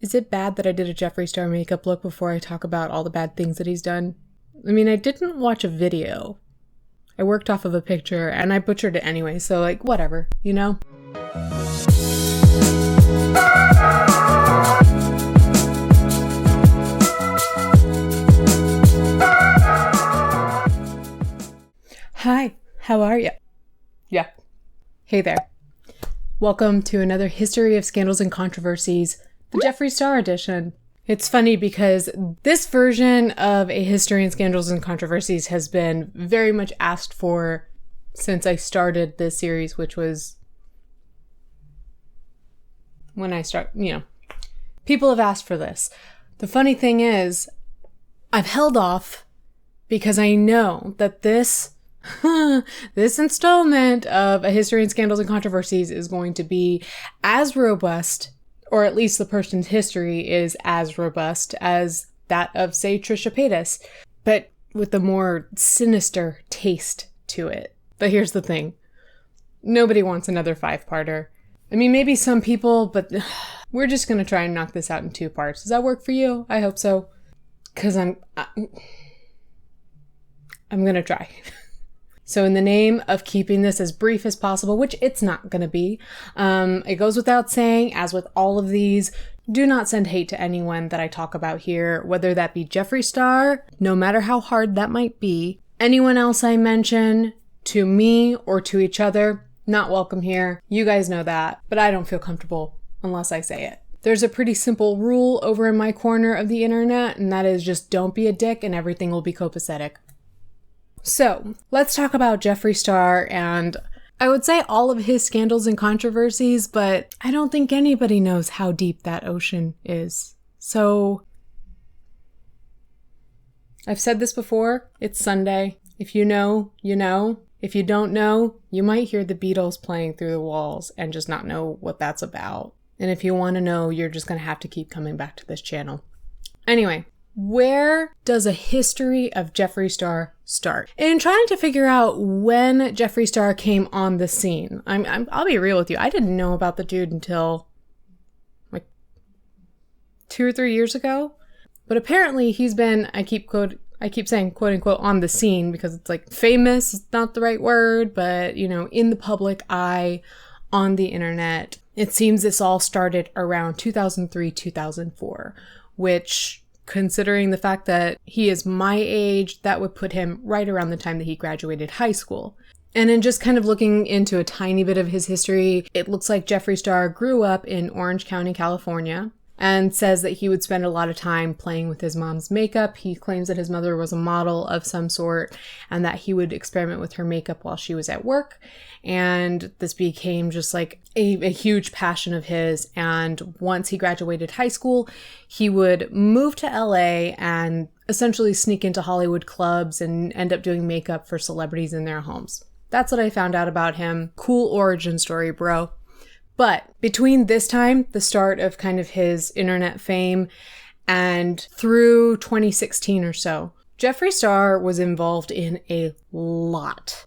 Is it bad that I did a Jeffree Star makeup look before I talk about all the bad things that he's done? I mean, I didn't watch a video. I worked off of a picture and I butchered it anyway, so like, whatever, you know? Hi, how are you? Yeah. Hey there. Welcome to another History of Scandals and Controversies, the Jeffree Star edition. It's funny because this version of A History of Scandals and Controversies has been very much asked for since I started this series, which was when I people have asked for this. The funny thing is, I've held off because I know that this installment of A History of Scandals and Controversies is going to be as robust, or at least the person's history is as robust as that of, say, Trisha Paytas, but with a more sinister taste to it. But here's the thing. Nobody wants another 5-parter. I mean, maybe some people, but we're just going to try and knock this out in 2 parts. Does that work for you? I hope so. Because I'm going to try. So in the name of keeping this as brief as possible, which it's not going to be, it goes without saying, as with all of these, do not send hate to anyone that I talk about here, whether that be Jeffree Star, no matter how hard that might be, anyone else I mention, to me or to each other, not welcome here. You guys know that, but I don't feel comfortable unless I say it. There's a pretty simple rule over in my corner of the internet, and that is just don't be a dick and everything will be copacetic. So, let's talk about Jeffree Star and I would say all of his scandals and controversies, but I don't think anybody knows how deep that ocean is. So, I've said this before, it's Sunday. If you know, you know. If you don't know, you might hear the Beatles playing through the walls and just not know what that's about. And if you want to know, you're just going to have to keep coming back to this channel. Anyway. Where does a history of Jeffree Star start? In trying to figure out when Jeffree Star came on the scene, I'll be real with you. I didn't know about the dude until like 2 or 3 years ago. But apparently he's been, I keep saying quote unquote on the scene because it's like famous, it's not the right word, but you know, in the public eye, on the internet. It seems this all started around 2003, 2004, which, considering the fact that he is my age, that would put him right around the time that he graduated high school. And in just kind of looking into a tiny bit of his history, it looks like Jeffree Star grew up in Orange County, California, and says that he would spend a lot of time playing with his mom's makeup. He claims that his mother was a model of some sort and that he would experiment with her makeup while she was at work. And this became just like a huge passion of his. And once he graduated high school, he would move to LA and essentially sneak into Hollywood clubs and end up doing makeup for celebrities in their homes. That's what I found out about him. Cool origin story, bro. But between this time, the start of kind of his internet fame, and through 2016 or so, Jeffree Star was involved in a lot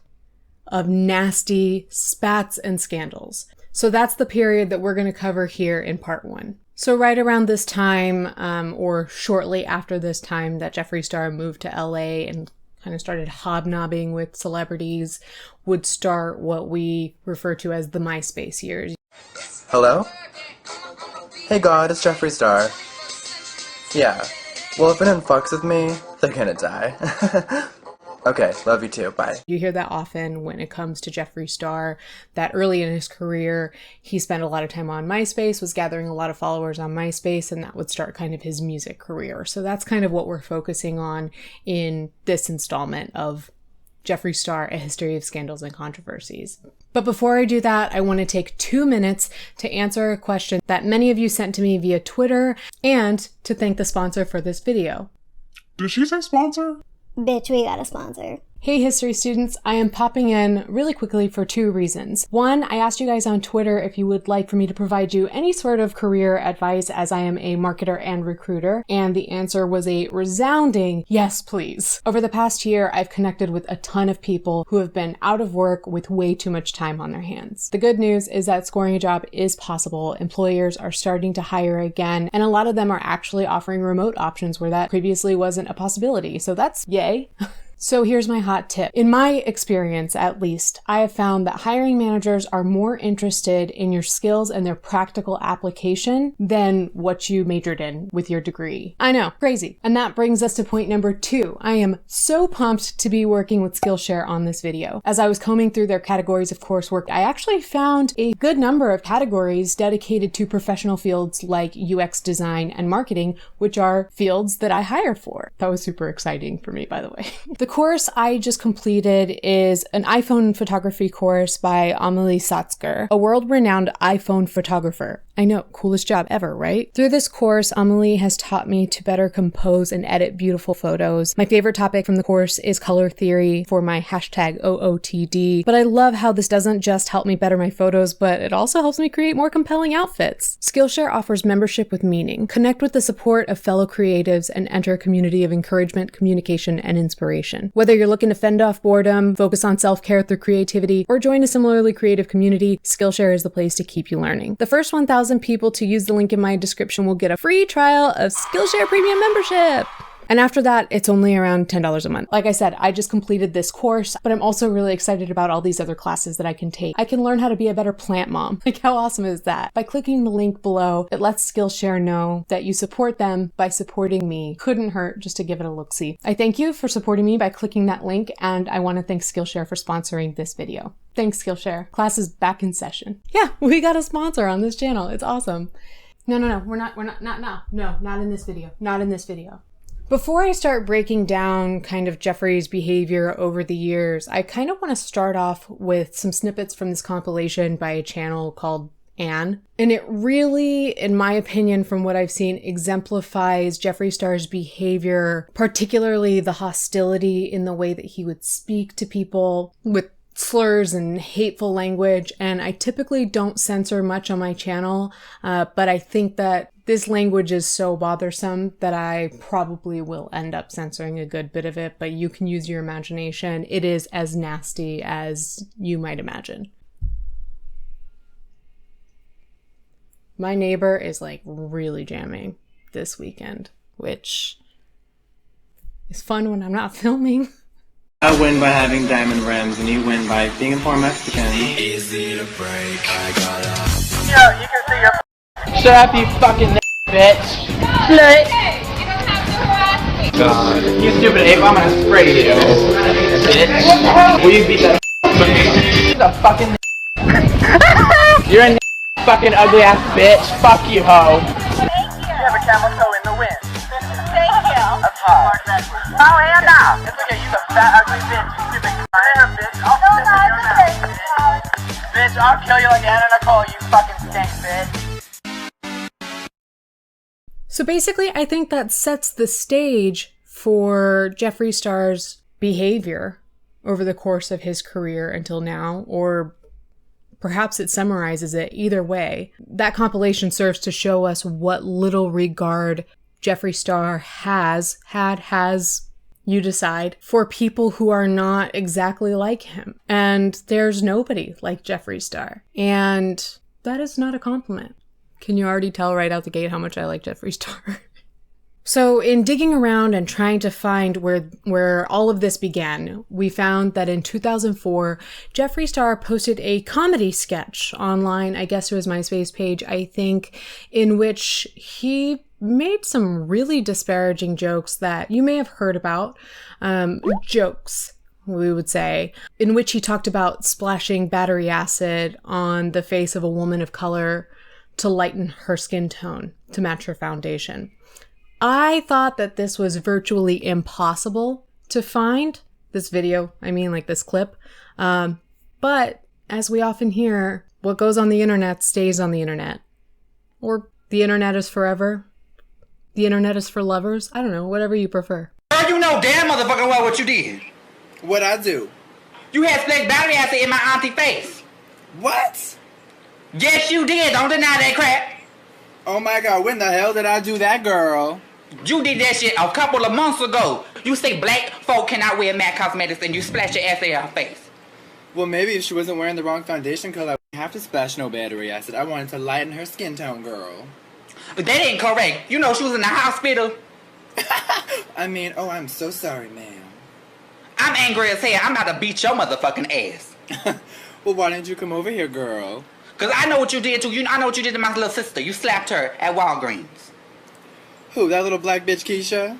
of nasty spats and scandals. So that's the period that we're going to cover here in part 1. So right around this time, or shortly after this time that Jeffree Star moved to LA and kind of started hobnobbing with celebrities, would start what we refer to as the MySpace years. Hello? Hey God, it's Jeffree Star. Yeah. Well, if anyone fucks with me, they're gonna die. Okay, love you too, bye. You hear that often when it comes to Jeffree Star, that early in his career, he spent a lot of time on MySpace, was gathering a lot of followers on MySpace, and that would start kind of his music career. So that's kind of what we're focusing on in this installment of Jeffree Star, A History of Scandals and Controversies. But before I do that, I want to take 2 minutes to answer a question that many of you sent to me via Twitter and to thank the sponsor for this video. Did she say sponsor? Bitch, we got a sponsor. Hey history students, I am popping in really quickly for two reasons. One, I asked you guys on Twitter if you would like for me to provide you any sort of career advice as I am a marketer and recruiter, and the answer was a resounding yes please. Over the past year, I've connected with a ton of people who have been out of work with way too much time on their hands. The good news is that scoring a job is possible, employers are starting to hire again, and a lot of them are actually offering remote options where that previously wasn't a possibility, so that's yay. So here's my hot tip. In my experience, at least, I have found that hiring managers are more interested in your skills and their practical application than what you majored in with your degree. I know, crazy. And that brings us to point number 2. I am so pumped to be working with SKILLSHARE on this video. As I was combing through their categories of coursework, I actually found a good number of categories dedicated to professional fields like UX design and marketing, which are fields that I hire for. That was super exciting for me, by the way. The course I just completed is an iPhone photography course by Amelie Satzker, a world-renowned iPhone photographer. I know, coolest job ever, right? Through this course, Amelie has taught me to better compose and edit beautiful photos. My favorite topic from the course is color theory for my hashtag OOTD, but I love how this doesn't just help me better my photos, but it also helps me create more compelling outfits. SKILLSHARE offers membership with meaning. Connect with the support of fellow creatives and enter a community of encouragement, communication, and inspiration. Whether you're looking to fend off boredom, focus on self-care through creativity, or join a similarly creative community, SKILLSHARE is the place to keep you learning. The first 1,000 people to use the link in my description will get a free trial of SKILLSHARE Premium membership. And after that, it's only around $10 a month. Like I said, I just completed this course, but I'm also really excited about all these other classes that I can take. I can learn how to be a better plant mom. Like, how awesome is that? By clicking the link below, it lets SKILLSHARE know that you support them by supporting me. Couldn't hurt just to give it a look-see. I thank you for supporting me by clicking that link, and I want to thank SKILLSHARE for sponsoring this video. Thanks, SKILLSHARE. Class is back in session. Yeah, we got a sponsor on this channel. It's awesome. No, we're not now. No, not in this video. Not in this video. Before I start breaking down kind of Jeffree's behavior over the years, I kind of want to start off with some snippets from this compilation by a channel called Anne. And it really, in my opinion, from what I've seen, exemplifies Jeffree Star's behavior, particularly the hostility in the way that he would speak to people with slurs and hateful language. And I typically don't censor much on my channel, but I think that this language is so bothersome that I probably will end up censoring a good bit of it, but you can use your imagination. It is as nasty as you might imagine. My neighbor is like really jamming this weekend, which is fun when I'm not filming. I win by having diamond rims, and you win by being a poor Mexican. Easy to break, I gotta... Yo, you can see your... Shut up, you fucking bitch! Slut! You don't have to harass me! God. You stupid ape, I'm gonna spray you. Bitch. Will you beat that bitch? The fucking You're a fucking ugly ass bitch. Fuck you, ho. Thank you! You have a camel toe in the wind. Thank you! That's hot. Oh, hand out! It's okay, you a fat, ugly bitch. You stupid bitch. I'll spit in your mouth. Bitch, I'll kill you like Anna Nicole, you fucking stink, bitch. So basically, I think that sets the stage for Jeffree Star's behavior over the course of his career until now, or perhaps it summarizes it. Either way, that compilation serves to show us what little regard Jeffree Star has, you decide, for people who are not exactly like him. And there's nobody like Jeffree Star. And that is not a compliment. Can you already tell right out the gate how much I like Jeffree Star? So in digging around and trying to find where all of this began, we found that in 2004, Jeffree Star posted a comedy sketch online, I guess it was MySpace page, I think, in which he made some really disparaging jokes that you may have heard about. Jokes, we would say, in which he talked about splashing battery acid on the face of a woman of color to lighten her skin tone to match her foundation. I thought that this was virtually impossible to find, this video, I mean like this clip, but as we often hear, what goes on the internet stays on the internet. Or the internet is forever. The internet is for lovers. I don't know, whatever you prefer. Girl, you know damn motherfucking well what you did. What'd I do? You had splashed battery acid in my auntie face. What? Yes, you did. Don't deny that crap. Oh my God, when the hell did I do that, girl? You did that shit a couple of months ago. You say black folk cannot wear MAC cosmetics and you splash your acid in her face. Well, maybe if she wasn't wearing the wrong foundation color, I wouldn't have to splash no battery acid. I wanted to lighten her skin tone, girl. That ain't correct. You know she was in the hospital. I mean, oh, I'm so sorry, ma'am. I'm angry as hell. I'm about to beat your motherfucking ass. Well, why didn't you come over here, girl? Cause I know what you did too. I know what you did to my little sister. You slapped her at Walgreens. Who, that little black bitch Keisha?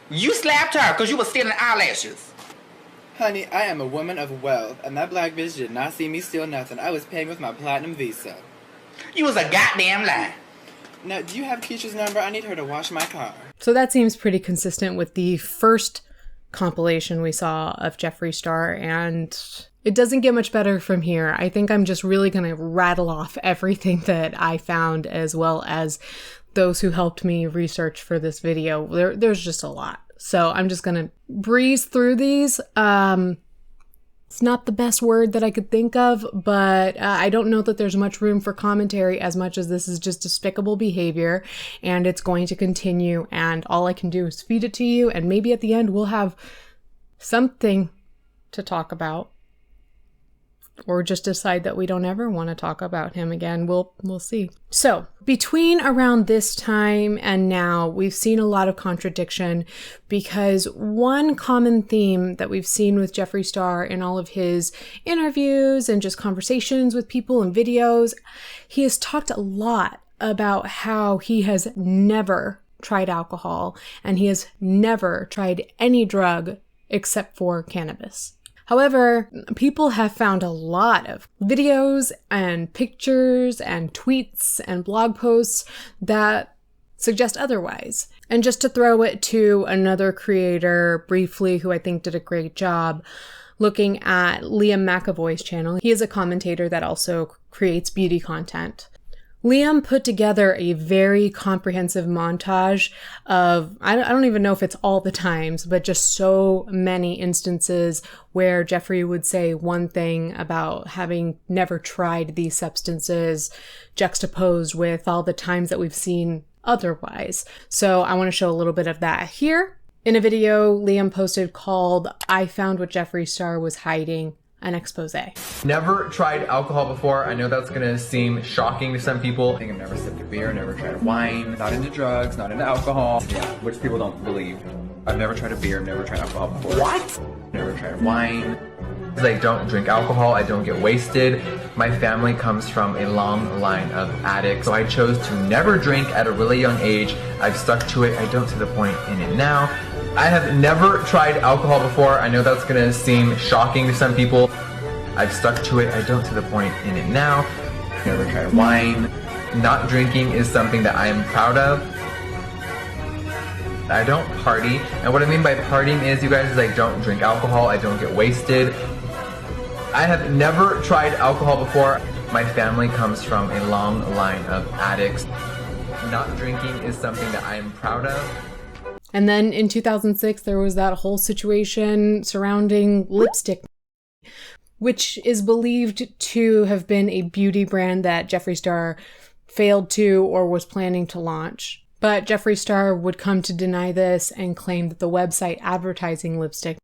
You slapped her cause you was stealing eyelashes. Honey, I am a woman of wealth, and that black bitch did not see me steal nothing. I was paying with my platinum visa. You was a goddamn lie. Now, do you have Keisha's number? I need her to wash my car. So that seems pretty consistent with the first compilation we saw of Jeffree Star, and it doesn't get much better from here. I think I'm just really going to rattle off everything that I found, as well as those who helped me research for this video. There's just a lot. So I'm just going to breeze through these. It's not the best word that I could think of, but I don't know that there's much room for commentary as much as this is just despicable behavior, and it's going to continue, and all I can do is feed it to you, and maybe at the end we'll have something to talk about. Or just decide that we don't ever want to talk about him again. We'll see. So between around this time and now, we've seen a lot of contradiction, because one common theme that we've seen with Jeffree Star in all of his interviews and just conversations with people and videos, he has talked a lot about how he has never tried alcohol and he has never tried any drug except for cannabis. However, people have found a lot of videos and pictures and tweets and blog posts that suggest otherwise. And just to throw it to another creator briefly, who I think did a great job, looking at Liam McAvoy's channel. He is a commentator that also creates beauty content. Liam put together a very comprehensive montage of, I don't even know if it's all the times, but just so many instances where Jeffree would say one thing about having never tried these substances, juxtaposed with all the times that we've seen otherwise. So I want to show a little bit of that here. In a video Liam posted called "I Found What Jeffree Star Was Hiding," an expose. Never tried alcohol before. I know that's gonna seem shocking to some people. I think I've never sipped a beer, never tried wine, not into drugs, not into alcohol. Yeah, which people don't believe. I've never tried a beer, never tried alcohol before. What? Never tried wine. I don't drink alcohol, I don't get wasted. My family comes from a long line of addicts, so I chose to never drink at a really young age. I've stuck to it, I don't see the point in it now. I have never tried alcohol before. I know that's gonna seem shocking to some people. I've stuck to it, I don't see the point in it now. Never tried wine. Not drinking is something that I am proud of. I don't party, and what I mean by partying is, you guys, is I don't drink alcohol, I don't get wasted. I have never tried alcohol before. My family comes from a long line of addicts. Not drinking is something that I am proud of. And then in 2006, there was that whole situation surrounding lipstick, which is believed to have been a beauty brand that Jeffree Star failed to or was planning to launch. But Jeffree Star would come to deny this and claim that the website advertising lipstick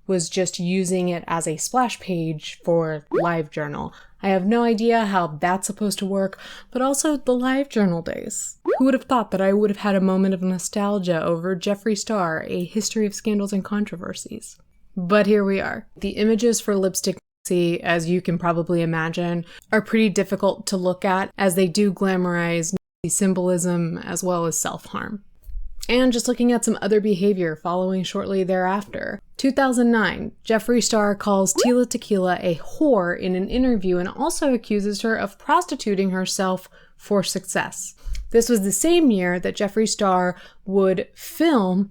was just using it as a splash page for LiveJournal. I have no idea how that's supposed to work, but also the LiveJournal days. Who would have thought that I would have had a moment of nostalgia over Jeffree Star, A History of Scandals and Controversies? But here we are. The images for lipstick, as you can probably imagine, are pretty difficult to look at, as they do glamorize symbolism as well as self-harm. And just looking at some other behavior following shortly thereafter. 2009, Jeffree Star calls Tila Tequila a whore in an interview and also accuses her of prostituting herself for success. This was the same year that Jeffree Star would film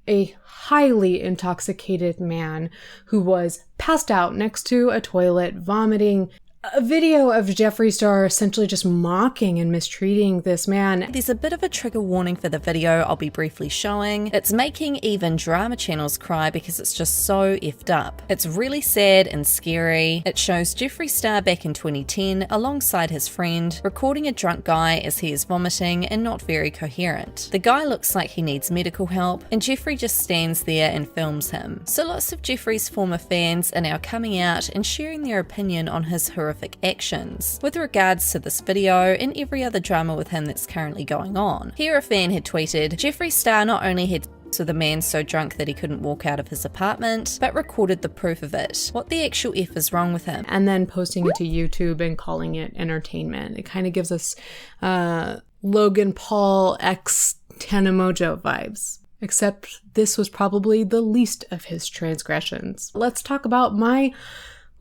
a highly intoxicated man who was passed out next to a toilet, vomiting a video of Jeffree Star essentially just mocking and mistreating this man. There's a bit of a trigger warning for the video I'll be briefly showing. It's making even drama channels cry because it's just so effed up. It's really sad and scary. It shows Jeffree Star back in 2010 alongside his friend, recording a drunk guy as he is vomiting and not very coherent. The guy looks like he needs medical help, and Jeffree just stands there and films him. So lots of Jeffree's former fans are now coming out and sharing their opinion on his horrific actions with regards to this video and every other drama with him that's currently going on. Here a fan had tweeted, Jeffree Star not only had sex with a man so drunk that he couldn't walk out of his apartment, but recorded the proof of it. What the actual F is wrong with him? And then posting it to YouTube and calling it entertainment. It kind of gives us Logan Paul x Tana Mojo vibes. Except this was probably the least of his transgressions. Let's talk about my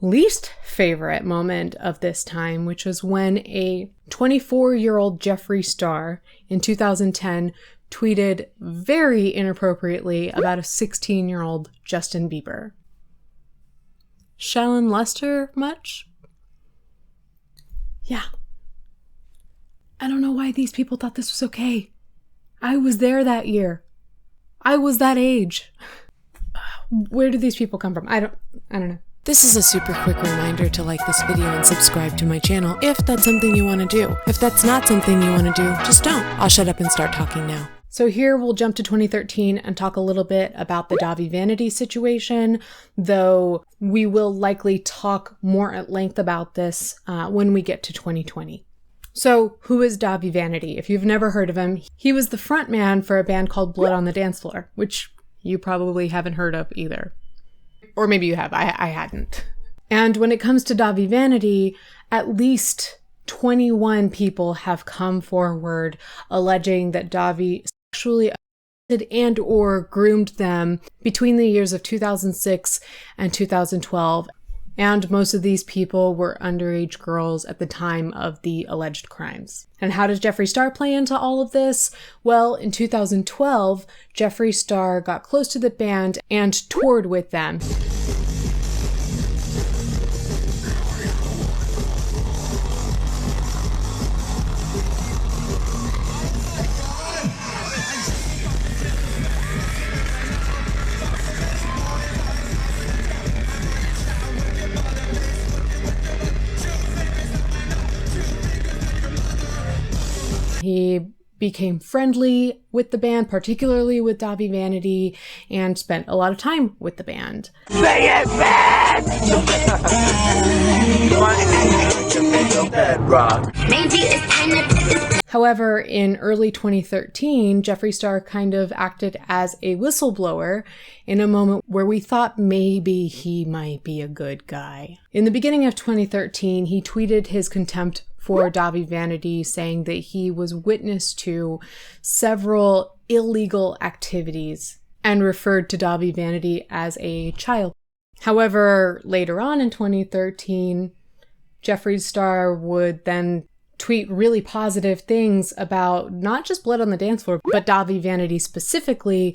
least favorite moment of this time, which was when a 24-year-old Jeffree Star in 2010 tweeted very inappropriately about a 16-year-old Justin Bieber. Shallon Lester much? Yeah. I don't know why these people thought this was okay. I was there that year. I was that age. Where do these people come from? I don't know. This is a super quick reminder to like this video and subscribe to my channel if that's something you want to do. If that's not something you want to do, just don't. I'll shut up and start talking now. So here we'll jump to 2013 and talk a little bit about the Dahvie Vanity situation, though we will likely talk more at length about this when we get to 2020. So who is Dahvie Vanity? If you've never heard of him, he was the front man for a band called Blood on the Dance Floor, which you probably haven't heard of either. Or maybe you have, I hadn't. And when it comes to Dahvie Vanity, at least 21 people have come forward alleging that Dahvie sexually assaulted and or groomed them between the years of 2006 and 2012. And most of these people were underage girls at the time of the alleged crimes. And how does Jeffree Star play into all of this? Well, in 2012, Jeffree Star got close to the band and toured with them. He became friendly with the band, particularly with Dahvie Vanity, and spent a lot of time with the band. Say it back! However, in early 2013, Jeffree Star kind of acted as a whistleblower in a moment where we thought maybe he might be a good guy. In the beginning of 2013, he tweeted his contempt for Dahvie Vanity, saying that he was witness to several illegal activities and referred to Dahvie Vanity as a child. However, later on in 2013, Jeffree Star would then tweet really positive things about not just Blood on the Dance Floor, but Dahvie Vanity specifically,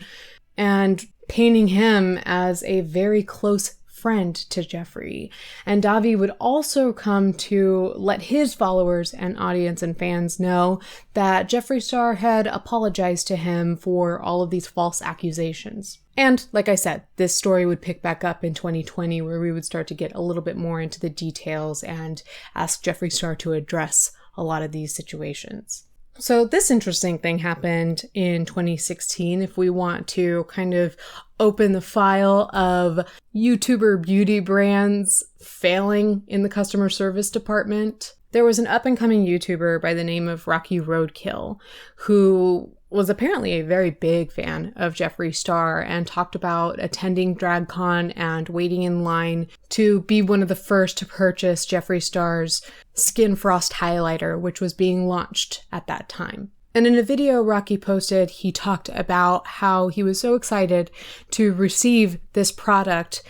and painting him as a very close friend to Jeffree. And Dahvie would also come to let his followers and audience and fans know that Jeffree Star had apologized to him for all of these false accusations. And like I said, this story would pick back up in 2020, where we would start to get a little bit more into the details and ask Jeffree Star to address a lot of these situations. So this interesting thing happened in 2016, if we want to kind of open the file of YouTuber beauty brands failing in the customer service department. There was an up-and-coming YouTuber by the name of rockyroadkill who was apparently a very big fan of Jeffree Star and talked about attending DragCon and waiting in line to be one of the first to purchase Jeffree Star's Skin Frost highlighter, which was being launched at that time. And in a video Rocky posted, he talked about how he was so excited to receive this product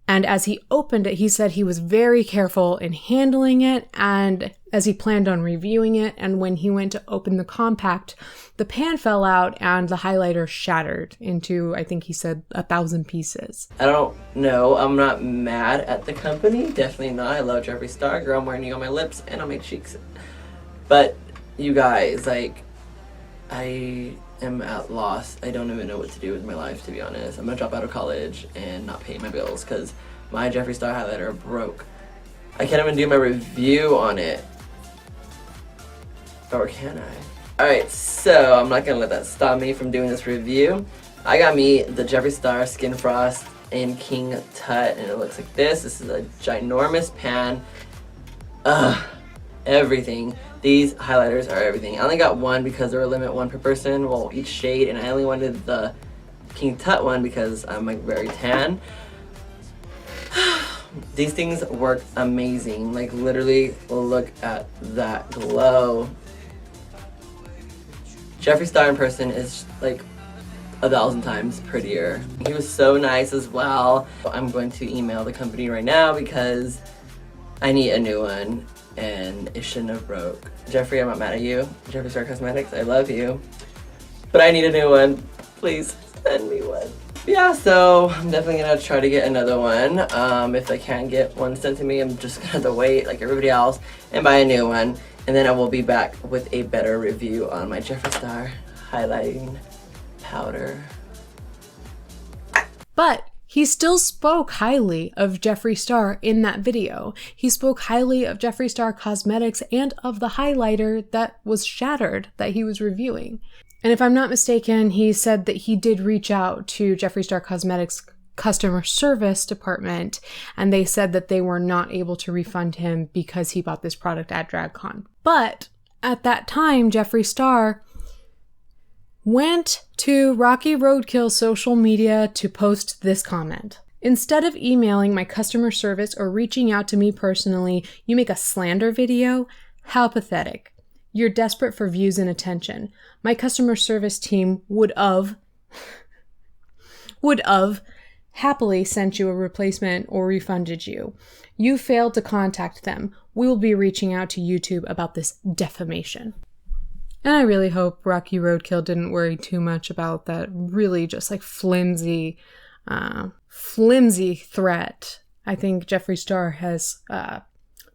And as he opened it, he said he was very careful in handling it and as he planned on reviewing it. And when he went to open the compact, the pan fell out and the highlighter shattered into, I think he said, 1,000 pieces. I don't know. I'm not mad at the company. Definitely not. I love Jeffree Star. Girl, I'm wearing you on my lips and on my cheeks. But you guys, like, I am at loss. I don't even know what to do with my life, to be honest. I'm gonna drop out of college and not pay my bills because my Jeffree Star highlighter broke. I can't even do my review on it. Or can I? Alright, so I'm not gonna let that stop me from doing this review. I got me the Jeffree Star Skin Frost in King Tut, and it looks like this. This is a ginormous pan. Everything. These highlighters are everything. I only got one because there were limit one per person, well, each shade, and I only wanted the King Tut one because I'm like very tan. These things work amazing. Like literally, look at that glow. Jeffree Star in person is like 1,000 times prettier. He was so nice as well. I'm going to email the company right now because I need a new one. And it shouldn't have broke. Jeffree, I'm not mad at you. Jeffree Star Cosmetics, I love you. But I need a new one. Please send me one. Yeah, so I'm definitely gonna try to get another one. If I can't get one sent to me, I'm just gonna have to wait like everybody else and buy a new one. And then I will be back with a better review on my Jeffree Star highlighting powder. But he still spoke highly of Jeffree Star in that video. He spoke highly of Jeffree Star Cosmetics and of the highlighter that was shattered that he was reviewing. And if I'm not mistaken, he said that he did reach out to Jeffree Star Cosmetics customer service department, and they said that they were not able to refund him because he bought this product at DragCon. But at that time, Jeffree Star went to Rocky Roadkill social media to post this comment. Instead of emailing my customer service or reaching out to me personally, you make a slander video? How pathetic. You're desperate for views and attention. My customer service team would have happily sent you a replacement or refunded you. You failed to contact them. We will be reaching out to YouTube about this defamation. And I really hope Rocky Roadkill didn't worry too much about that really just like flimsy threat. I think Jeffree Star has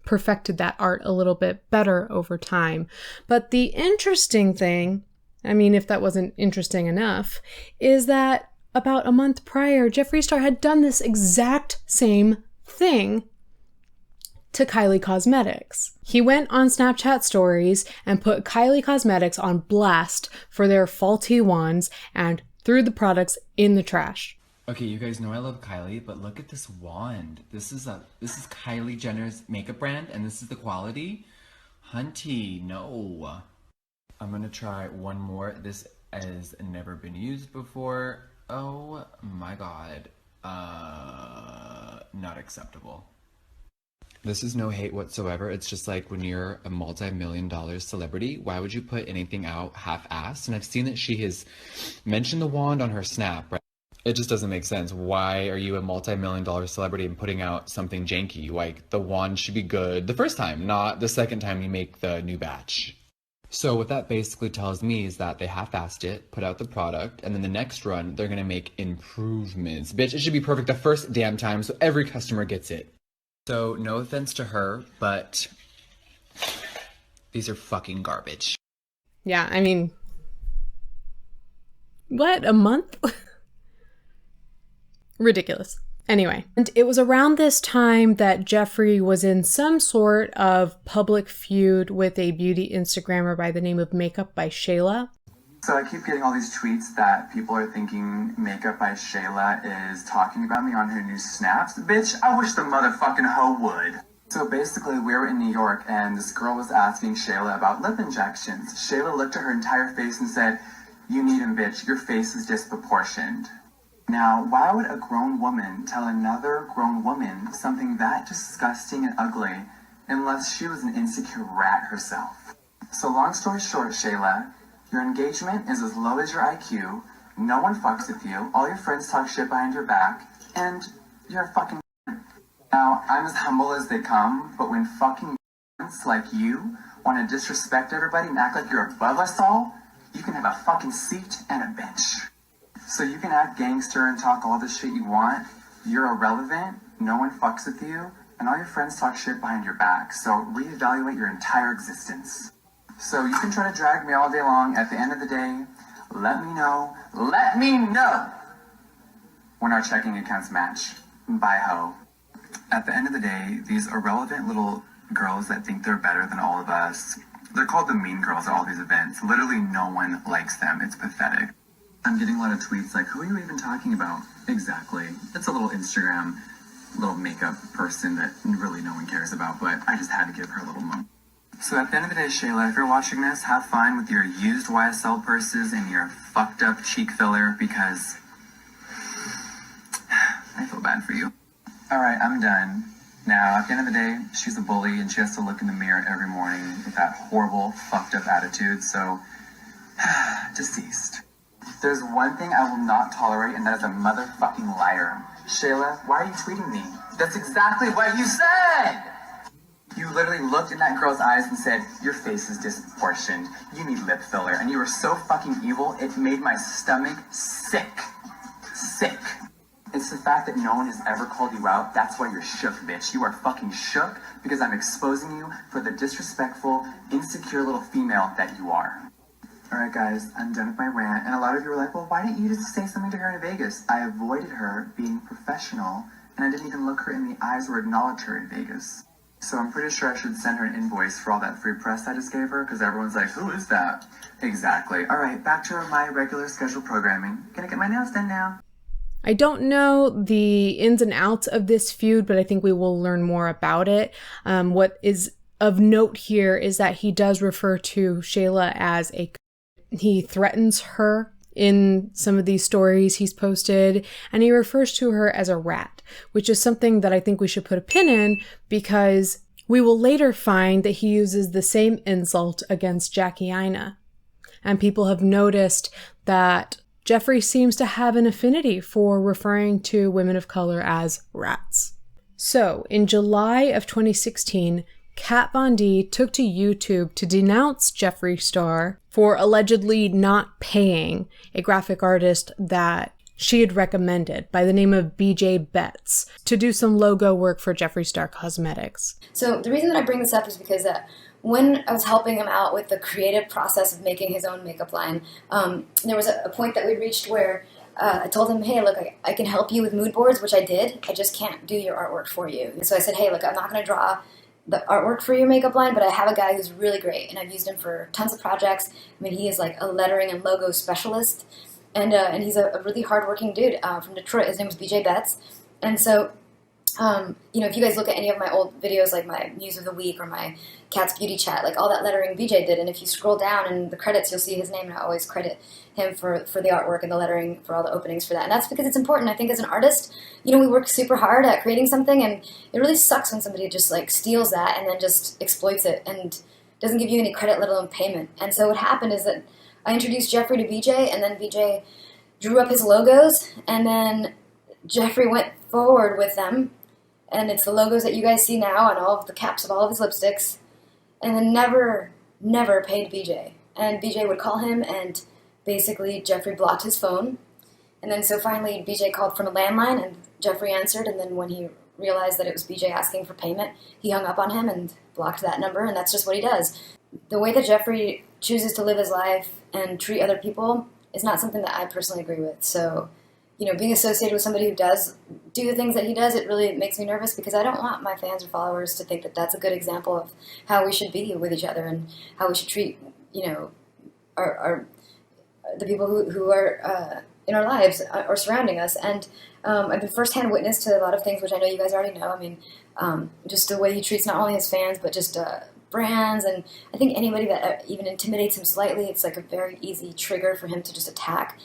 perfected that art a little bit better over time. But the interesting thing, I mean, if that wasn't interesting enough, is that about a month prior, Jeffree Star had done this exact same thing to Kylie Cosmetics. He went on Snapchat stories and put Kylie Cosmetics on blast for their faulty wands and threw the products in the trash. Okay, you guys know I love Kylie, but look at this wand. This is Kylie Jenner's makeup brand, and this is the quality. Hunty, no. I'm gonna try one more. This has never been used before. Oh my god. Not acceptable. This is no hate whatsoever. It's just like when you're a multi-million-dollar celebrity, why would you put anything out half-assed? And I've seen that she has mentioned the wand on her snap, right? It just doesn't make sense. Why are you a multi-million-dollar celebrity and putting out something janky? Like, the wand should be good the first time, not the second time you make the new batch. So what that basically tells me is that they half-assed it, put out the product, and then the next run, they're gonna make improvements. Bitch, it should be perfect the first damn time so every customer gets it. So, no offense to her, but these are fucking garbage. Yeah, I mean, what, a month? Ridiculous. Anyway, and it was around this time that Jeffree was in some sort of public feud with a beauty Instagrammer by the name of makeupbyshayla. So I keep getting all these tweets that people are thinking makeupbyshayla is talking about me on her new snaps. Bitch, I wish the motherfucking hoe would. So basically, we were in New York and this girl was asking Shayla about lip injections. Shayla looked at her entire face and said, "You need them, bitch. Your face is disproportioned." Now, why would a grown woman tell another grown woman something that disgusting and ugly unless she was an insecure rat herself? So long story short, Shayla, your engagement is as low as your IQ, no one fucks with you, all your friends talk shit behind your back, and you're a fucking Now, I'm as humble as they come, but when fucking like you want to disrespect everybody and act like you're above us all, you can have a fucking seat and a bench. So you can act gangster and talk all the shit you want. You're irrelevant, no one fucks with you, and all your friends talk shit behind your back. So reevaluate your entire existence. So you can try to drag me all day long. At the end of the day, let me know when our checking accounts match. Bye, ho. At the end of the day, these irrelevant little girls that think they're better than all of us, they're called the mean girls at all these events. Literally no one likes them. It's pathetic. I'm getting a lot of tweets like, who are you even talking about? Exactly. It's a little Instagram, little makeup person that really no one cares about, but I just had to give her a little moment. So at the end of the day, Shayla, if you're watching this, have fun with your used YSL purses and your fucked up cheek filler, because I feel bad for you. All right, I'm done. Now, at the end of the day, she's a bully and she has to look in the mirror every morning with that horrible, fucked up attitude, so deceased. There's one thing I will not tolerate, and that is a motherfucking liar. Shayla, why are you tweeting me? That's exactly what you said! You literally looked in that girl's eyes and said, your face is disproportioned. You need lip filler. And you were so fucking evil, it made my stomach sick. Sick. It's the fact that no one has ever called you out. That's why you're shook, bitch. You are fucking shook because I'm exposing you for the disrespectful, insecure little female that you are. Alright guys, I'm done with my rant. And a lot of you were like, well, why didn't you just say something to her in Vegas? I avoided her being professional, and I didn't even look her in the eyes or acknowledge her in Vegas. So I'm pretty sure I should send her an invoice for all that free press I just gave her, because everyone's like, who is that? Exactly. All right, back to my regular scheduled programming. Gonna get my nails done now. I don't know the ins and outs of this feud, but I think we will learn more about it. What is of note here is that he does refer to Shayla as he threatens her in some of these stories he's posted, and he refers to her as a rat, which is something that I think we should put a pin in, because we will later find that he uses the same insult against Jackie Aina. And people have noticed that Jeffree seems to have an affinity for referring to women of color as rats. So, in July of 2016, Kat Von D took to YouTube to denounce Jeffree Star for allegedly not paying a graphic artist that she had recommended by the name of BJ Betts to do some logo work for Jeffree Star Cosmetics. So the reason that I bring this up is because when I was helping him out with the creative process of making his own makeup line, there was a point that we reached where I told him, hey, look, I can help you with mood boards, which I did. I just can't do your artwork for you. And so I said, hey, look, I'm not going to draw the artwork for your makeup line, but I have a guy who's really great, and I've used him for tons of projects. I mean, he is like a lettering and logo specialist, and he's a really hardworking dude from Detroit. His name was BJ Betts, and so, if you guys look at any of my old videos, like my Muse of the Week or my Cat's Beauty Chat, like all that lettering BJ did, and if you scroll down in the credits, you'll see his name, and I always credit him for the artwork and the lettering for all the openings for that. And that's because it's important. I think as an artist, we work super hard at creating something, and it really sucks when somebody just like steals that and then just exploits it and doesn't give you any credit, let alone payment. And so what happened is that I introduced Jeffree to BJ, and then BJ drew up his logos, and then Jeffree went forward with them, and it's the logos that you guys see now on all of the caps of all of his lipsticks, and then never paid BJ. And BJ would call him, and basically Jeffree blocked his phone. And then so finally BJ called from a landline, and Jeffree answered, and then when he realized that it was BJ asking for payment, he hung up on him and blocked that number, and that's just what he does. The way that Jeffree chooses to live his life and treat other people is not something that I personally agree with. So, being associated with somebody who does do the things that he does, it really makes me nervous, because I don't want my fans or followers to think that that's a good example of how we should be with each other and how we should treat, the people who are in our lives or surrounding us. And I've been firsthand witness to a lot of things, which I know you guys already know. I mean, just the way he treats not only his fans, but just brands. And I think anybody that even intimidates him slightly, it's like a very easy trigger for him to just attack.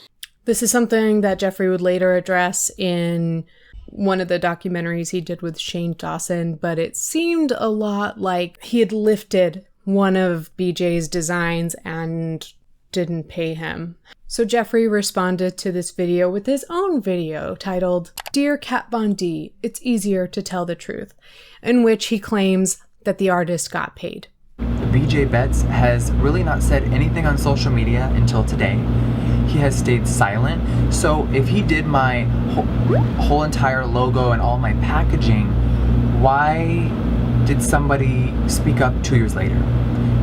This is something that Jeffree would later address in one of the documentaries he did with Shane Dawson, but it seemed a lot like he had lifted one of BJ's designs and didn't pay him. So Jeffree responded to this video with his own video titled, "Dear Kat Von D, it's easier to tell the truth," in which he claims that the artist got paid. BJ Betts has really not said anything on social media until today. He has stayed silent. So if he did my whole entire logo and all my packaging, why did somebody speak up 2 years later?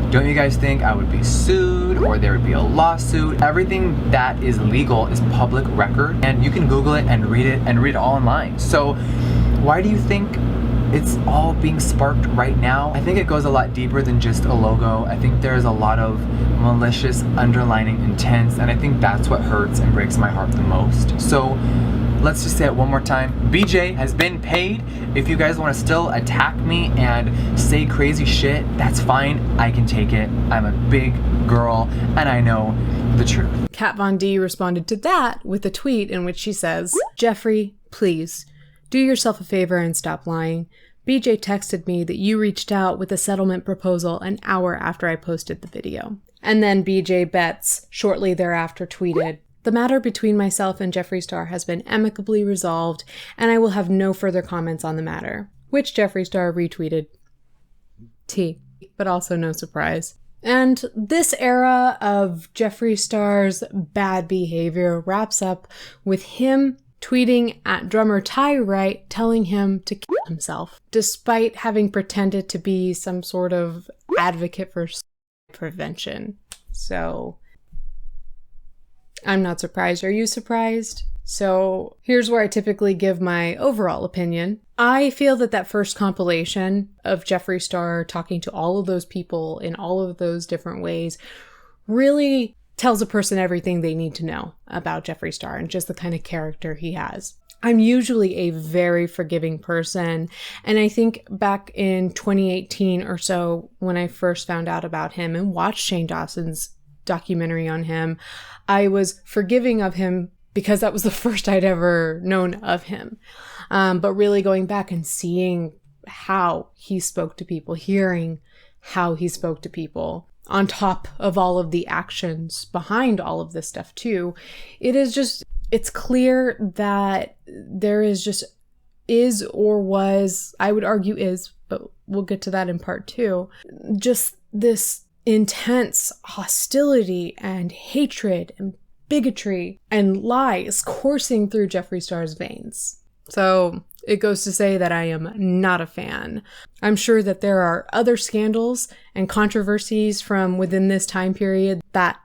Don't you guys think I would be sued or there would be a lawsuit? Everything that is legal is public record, and you can Google it and read it all online. So why do you think it's all being sparked right now? I think it goes a lot deeper than just a logo. I think there's a lot of malicious underlining intents, and I think that's what hurts and breaks my heart the most. So let's just say it one more time. BJ has been paid. If you guys want to still attack me and say crazy shit, that's fine. I can take it. I'm a big girl and I know the truth. Kat Von D responded to that with a tweet in which she says, "Jeffree, please, do yourself a favor and stop lying. BJ texted me that you reached out with a settlement proposal an hour after I posted the video." And then BJ Betts shortly thereafter tweeted, "The matter between myself and Jeffree Star has been amicably resolved, and I will have no further comments on the matter," which Jeffree Star retweeted. T, but also no surprise. And this era of Jeffree Star's bad behavior wraps up with him tweeting at drummer Ty Wright telling him to kill himself, despite having pretended to be some sort of advocate for prevention. So I'm not surprised. Are you surprised? So here's where I typically give my overall opinion. I feel that that first compilation of Jeffree Star talking to all of those people in all of those different ways really tells a person everything they need to know about Jeffree Star and just the kind of character he has. I'm usually a very forgiving person, and I think back in 2018 or so when I first found out about him and watched Shane Dawson's documentary on him, I was forgiving of him because that was the first I'd ever known of him. But really going back and seeing how he spoke to people, hearing how he spoke to people, on top of all of the actions behind all of this stuff too, it's clear that there is or was, I would argue is, but we'll get to that in part 2, just this intense hostility and hatred and bigotry and lies coursing through Jeffree Star's veins. So it goes to say that I am not a fan. I'm sure that there are other scandals and controversies from within this time period that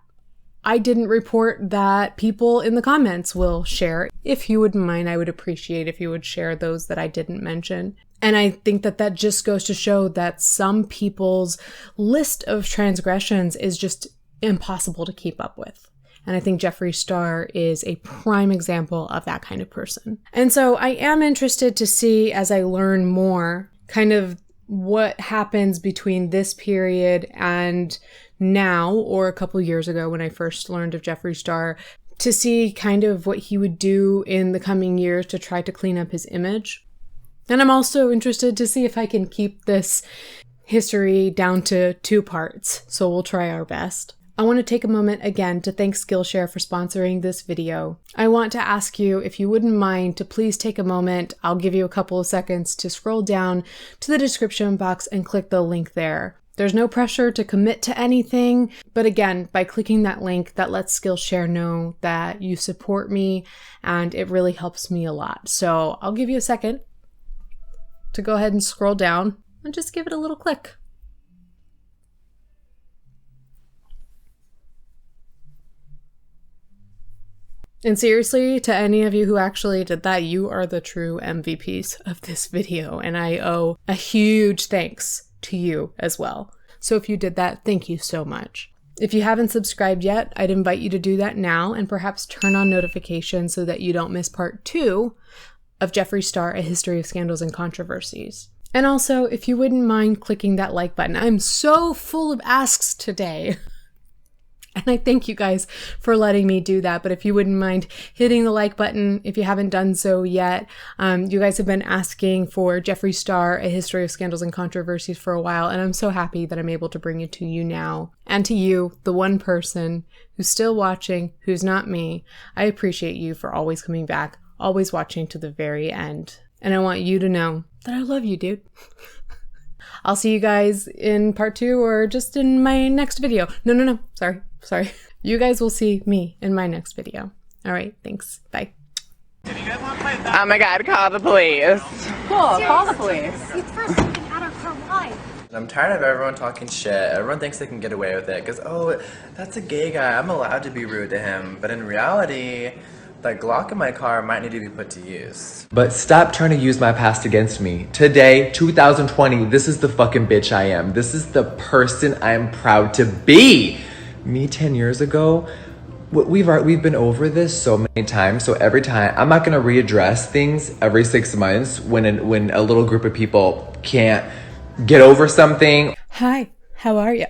I didn't report that people in the comments will share. If you wouldn't mind, I would appreciate if you would share those that I didn't mention. And I think that that just goes to show that some people's list of transgressions is just impossible to keep up with. And I think Jeffree Star is a prime example of that kind of person. And so I am interested to see, as I learn more, kind of what happens between this period and now, or a couple years ago when I first learned of Jeffree Star, to see kind of what he would do in the coming years to try to clean up his image. And I'm also interested to see if I can keep this history down to 2 parts. So we'll try our best. I want to take a moment again to thank SKILLSHARE for sponsoring this video. I want to ask you, if you wouldn't mind, to please take a moment. I'll give you a couple of seconds to scroll down to the description box and click the link there. There's no pressure to commit to anything, but again, by clicking that link, that lets SKILLSHARE know that you support me, and it really helps me a lot. So I'll give you a second to go ahead and scroll down and just give it a little click. And seriously, to any of you who actually did that, you are the true MVPs of this video, and I owe a huge thanks to you as well. So if you did that, thank you so much. If you haven't subscribed yet, I'd invite you to do that now and perhaps turn on notifications so that you don't miss part 2 of Jeffree Star, A History of Scandals and Controversies. And also, if you wouldn't mind clicking that like button. I'm so full of asks today. And I thank you guys for letting me do that. But if you wouldn't mind hitting the like button if you haven't done so yet. You guys have been asking for Jeffree Star, A History of Scandals and Controversies for a while. And I'm so happy that I'm able to bring it to you now. And to you, the one person who's still watching, who's not me. I appreciate you for always coming back, always watching to the very end. And I want you to know that I love you, dude. I'll see you guys in part 2 or just in my next video. No. Sorry. You guys will see me in my next video. All right, thanks. Bye. Oh my god, call the police. Cool, call the police. You first get out of her life. I'm tired of everyone talking shit. Everyone thinks they can get away with it because, oh, that's a gay guy. I'm allowed to be rude to him. But in reality, that Glock in my car might need to be put to use. But stop trying to use my past against me. Today, 2020, this is the fucking bitch I am. This is the person I am proud to be. Me 10 years ago, we've been over this so many times. So every time, I'm not gonna readdress things every 6 months when a little group of people can't get over something. Hi, how are you?